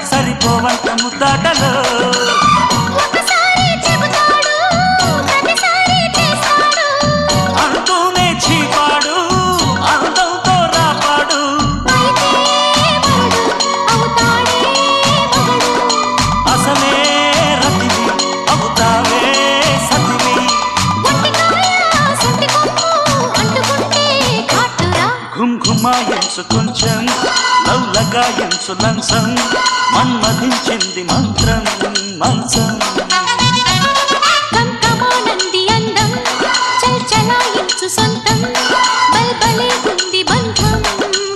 సరిపోవంత ముద్దాటలో అంటూనే చీపాడు అందంతో రాపాడు అసలే రతివి అవుతావే సతివి ఘుంఘుమాయించు కొంచెం లవ్లగాయించు లంచం మన్మధించింది మంత్రం మంచం